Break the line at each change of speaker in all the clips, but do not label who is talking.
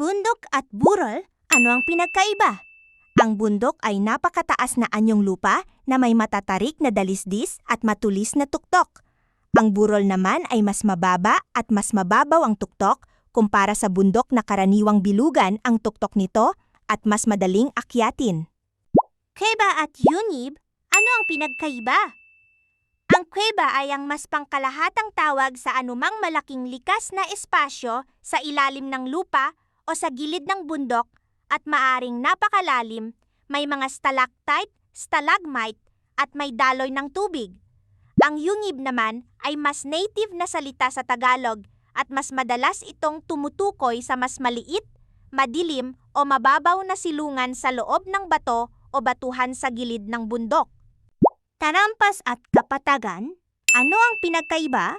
Bundok at burol, ano ang pinagkaiba? Ang bundok ay napakataas na anyong lupa na may matatarik na dalisdis at matulis na tuktok. Ang burol naman ay mas mababa at mas mababaw ang tuktok kumpara sa bundok na karaniwang bilugan ang tuktok nito at mas madaling akyatin. Kuweba at yungib, ano ang pinagkaiba? Ang kuweba ay ang mas pangkalahatang tawag sa anumang malaking likas na espasyo sa ilalim ng lupa o sa gilid ng bundok at maaring napakalalim, may mga stalactite, stalagmite at may daloy ng tubig. Ang yungib naman ay mas native na salita sa Tagalog at mas madalas itong tumutukoy sa mas maliit, madilim o mababaw na silungan sa loob ng bato o batuhan sa gilid ng bundok. Talampas at kapatagan, ano ang pinagkaiba?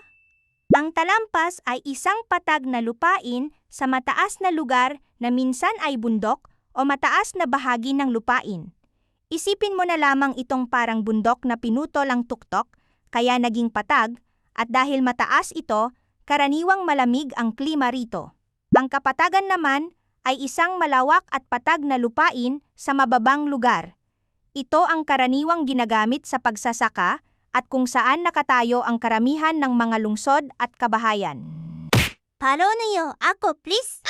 Ang talampas ay isang patag na lupain sa mataas na lugar na minsan ay bundok o mataas na bahagi ng lupain. Isipin mo na lamang itong parang bundok na pinutol ang tuktok, kaya naging patag, at dahil mataas ito, karaniwang malamig ang klima rito. Ang kapatagan naman ay isang malawak at patag na lupain sa mababang lugar. Ito ang karaniwang ginagamit sa pagsasaka at kung saan nakatayo ang karamihan ng mga lungsod at kabahayan. Follow niyo ako, please!